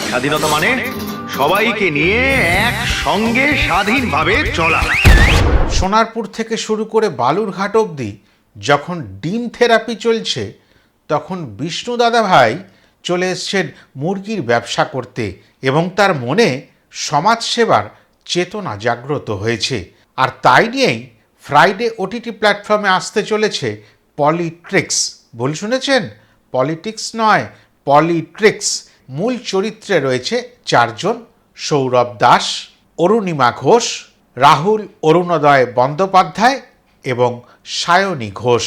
স্বাধীনতা মানে সবাইকে নিয়ে একসঙ্গে স্বাধীনভাবে চলা। সোনারপুর থেকে শুরু করে বালুরঘাট অবধি যখন ডিম থেরাপি চলছে, তখন বিষ্ণু দাদা ভাই চলে এসছেন মুরগির ব্যবসা করতে এবং তার মনে সমাজসেবার চেতনা জাগ্রত হয়েছে। আর তাই নিয়েই ফ্রাইডে ওটিটি প্ল্যাটফর্মে আসতে চলেছে পলিট্রিক্স। ভুল শুনেছেন, পলিটিক্স নয়, পলিট্রিক্স। মূল চরিত্রে রয়েছে চারজন: সৌরভ দাস, অরুণিমা ঘোষ, রাহুল অরুণোদয় বন্দ্যোপাধ্যায় এবং সায়নী ঘোষ।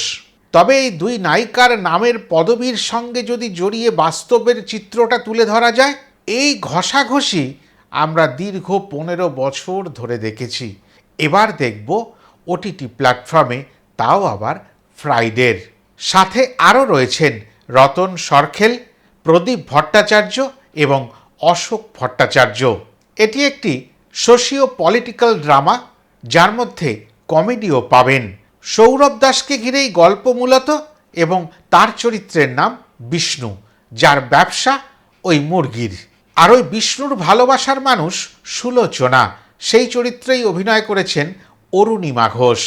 তবে এই দুই নায়িকার নামের পদবীর সঙ্গে যদি জড়িয়ে বাস্তবের চিত্রটা তুলে ধরা যায়, এই ঘষাঘষি আমরা দীর্ঘ 15 বছর ধরে দেখেছি। এবার দেখব ওটিটি প্ল্যাটফর্মে, তাও আবার ফ্রাইডের। সাথে আরও রয়েছেন রতন সরখেল, প্রদীপ ভট্টাচার্য এবং অশোক ভট্টাচার্য। এটি একটি সোশিও পলিটিক্যাল ড্রামা, যার মধ্যে কমেডিও পাবেন। সৌরভ দাসকে ঘিরেই গল্প মূলত, এবং তার চরিত্রের নাম বিষ্ণু, যার ব্যবসা ওই মুরগির। আর ওই বিষ্ণুর ভালোবাসার মানুষ সুলোচনা, সেই চরিত্রেই অভিনয় করেছেন অরুণিমা ঘোষ।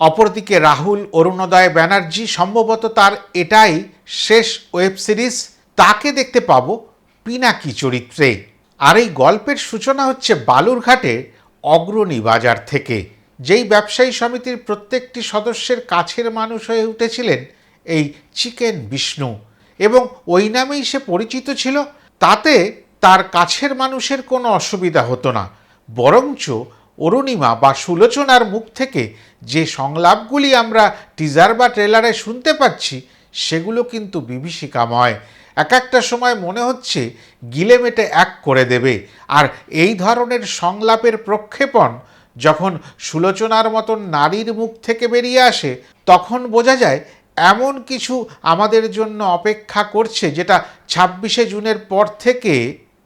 অপরদিকে রাহুল অরুণোদয় ব্যানার্জি, সম্ভবত তার এটাই শেষ ওয়েব সিরিজ, তাকে দেখতে পাবো পিনাকি চরিত্রে। আর এই গল্পের সূচনা হচ্ছে বালুরঘাটে অগ্রণী বাজার থেকে, যেই ব্যবসায়ী সমিতির প্রত্যেকটি সদস্যের কাছের মানুষ হয়ে উঠেছিলেন এই চিকেন বিষ্ণু, এবং ওই নামেই সে পরিচিত ছিল। তাতে তার কাছের মানুষের কোনো অসুবিধা হতো না, বরঞ্চ অরুণিমা বা সুলোচনার মুখ থেকে যে সংলাপগুলি আমরা টিজার বা ট্রেলারে শুনতে পাচ্ছি, সেগুলো কিন্তু বিভীষিকাময়। এক একটা সময় মনে হচ্ছে গিলেমেটে এক করে দেবে। আর এই ধরনের সংলাপের প্রক্ষেপণ যখন সুলোচনার মতন নারীর মুখ থেকে বেরিয়ে আসে, তখন বোঝা যায় এমন কিছু আমাদের জন্য অপেক্ষা করছে, যেটা 26শে জুনের পর থেকে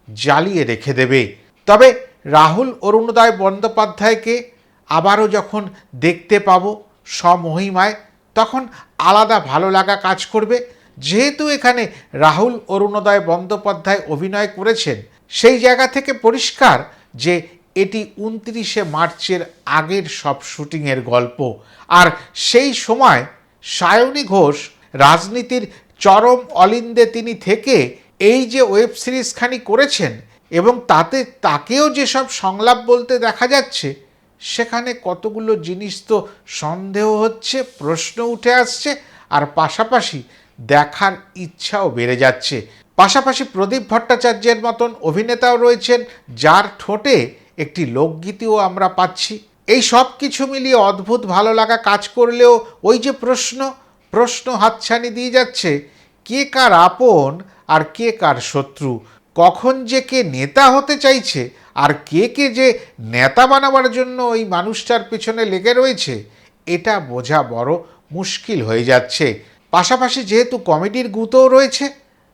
জ্বালিয়ে রেখে দেবে। তবে রাহুল অরুণোদয় বন্দ্যোপাধ্যায়কে আবারও যখন দেখতে পাবো স্বমহিমায়, তখন আলাদা ভালো লাগা কাজ করবে। যেহেতু এখানে রাহুল অরুণোদয় বন্দ্যোপাধ্যায় অভিনয় করেছেন, সেই জায়গা থেকে পরিষ্কার যে এটি 29শে মার্চের আগের সব শুটিংয়ের গল্প। আর সেই সময় সায়নী ঘোষ রাজনীতির চরম অলিন্দে তিনি থেকে এই যে ওয়েব সিরিজখানি করেছেন, এবং তাতে তাকেও যেসব সংলাপ বলতে দেখা যাচ্ছে, সেখানে কতগুলো জিনিস তো সন্দেহ হচ্ছে, প্রশ্ন উঠে আসছে, আর পাশাপাশি দেখার ইচ্ছাও বেড়ে যাচ্ছে। পাশাপাশি প্রদীপ ভট্টাচার্যের মতন অভিনেতাও রয়েছেন, যার ঠোঁটে একটি লোকগীতিও আমরা পাচ্ছি। এই সব কিছু মিলিয়ে অদ্ভুত ভালো লাগা কাজ করলেও ওই যে প্রশ্ন হাতছানি দিয়ে যাচ্ছে, কে কার আপন আর কে কার শত্রু, কখন যে কে নেতা হতে চাইছে আর কে কে যে নেতা বানাবার জন্য ওই মানুষটার পেছনে লেগে রয়েছে, এটা বোঝা বড় মুশকিল হয়ে যাচ্ছে। পাশাপাশি যেহেতু কমেডির গুঁতোও রয়েছে,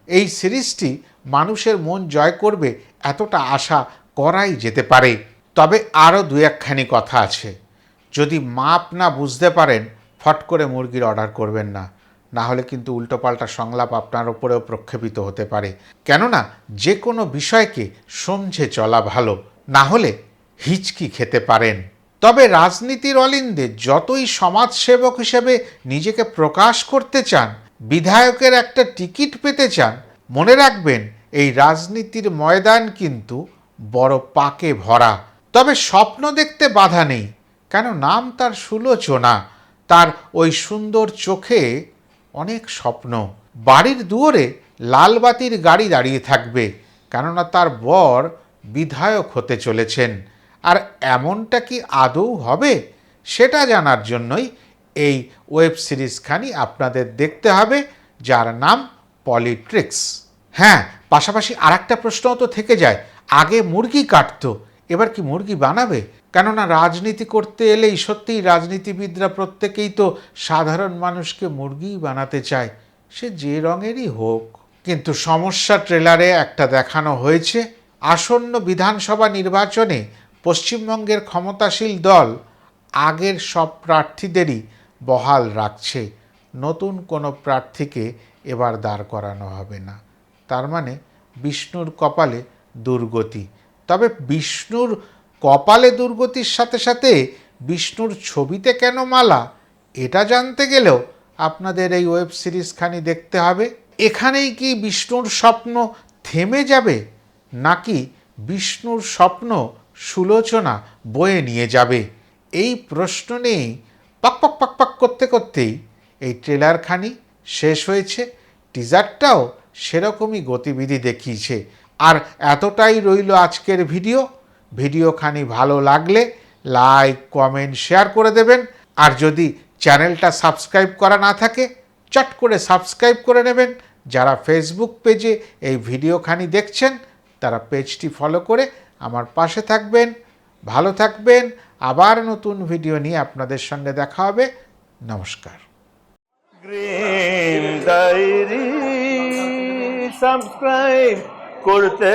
এই সিরিজটি মানুষের মন জয় করবে এতটা আশা করাই যেতে পারে। তবে আরও দু একখানি কথা আছে। যদি মাপ না বুঝতে পারেন, ফট করে মুরগির অর্ডার করবেন না, না হলে কিন্তু উল্টোপাল্টা সংলাপ আপনার ওপরেও প্রক্ষেপিত হতে পারে। কেননা যে কোনো বিষয়কে সমঝে চলা ভালো, না হলে হিচকি খেতে পারেন। তবে রাজনীতির অলিন্দে যতই সমাজসেবক হিসেবে নিজেকে প্রকাশ করতে চান, বিধায়কের একটা টিকিট পেতে চান, মনে রাখবেন এই রাজনীতির ময়দান কিন্তু বড় পাকে ভরা। তবে স্বপ্ন দেখতে বাধা নেই, কেন নাম তার সুলোচনা। তার ওই সুন্দর চোখে অনেক স্বপ্ন। বাড়ির দুয়ারে লালবাতির গাড়ি দাঁড়িয়ে থাকবে, কেননা তার বর বিধায়ক হতে চলেছেন। আর এমনটা কি আদৌ হবে, সেটা জানার জন্যই এই ওয়েব সিরিজখানি আপনাদের দেখতে হবে, যার নাম পলিট্রিক্স। হ্যাঁ, পাশাপাশি আর একটা প্রশ্নও তো থেকে যায়, আগে মুরগি কাটতো, এবার কি মুরগি বানাবে? কেননা রাজনীতি করতে এলেই সত্যিই রাজনীতিবিদরা প্রত্যেকেই তো সাধারণ মানুষকে মুরগিই বানাতে চায়, সে যে রঙেরই হোক। কিন্তু সমস্যা ট্রেলারে একটা দেখানো হয়েছে, আসন্ন বিধানসভা নির্বাচনে পশ্চিমবঙ্গের ক্ষমতাশীল দল আগের সব প্রার্থীদেরই বহাল রাখছে, নতুন কোনো প্রার্থীকে এবার দাঁড় করানো হবে না। তার মানে বিষ্ণুর কপালে দুর্গতি। তবে বিষ্ণুর কপালে দুর্গতির সাথে সাথে বিষ্ণুর ছবিতে কেন মালা, এটা জানতে গেলেও আপনাদের এই ওয়েব সিরিজখানি দেখতে হবে। এখানেই কি বিষ্ণুর স্বপ্ন থেমে যাবে, নাকি বিষ্ণুর স্বপ্ন সুলোচনা বয়ে নিয়ে যাবে? এই প্রশ্ন নিয়েই পাক পাক পাক পাক করতে করতেই এই ট্রেলারখানি শেষ হয়েছে। টিজারটাও সেরকমই গতিবিধি দেখিয়েছে। আর এতটাই রইল আজকের ভিডিওখানি ভালো লাগলে লাইক, কমেন্ট, শেয়ার করে দেবেন। আর যদি চ্যানেলটা সাবস্ক্রাইব করা না থাকে চট করে সাবস্ক্রাইব করে নেবেন। যারা ফেসবুক পেজে এই ভিডিওখানি দেখছেন তারা পেজটি ফলো করে আমার পাশে থাকবেন। ভালো থাকবেন। আবার নতুন ভিডিও নিয়ে আপনাদের সঙ্গে দেখা হবে। নমস্কার। গ্রিন ডায়েরি সাবস্ক্রাইব করতে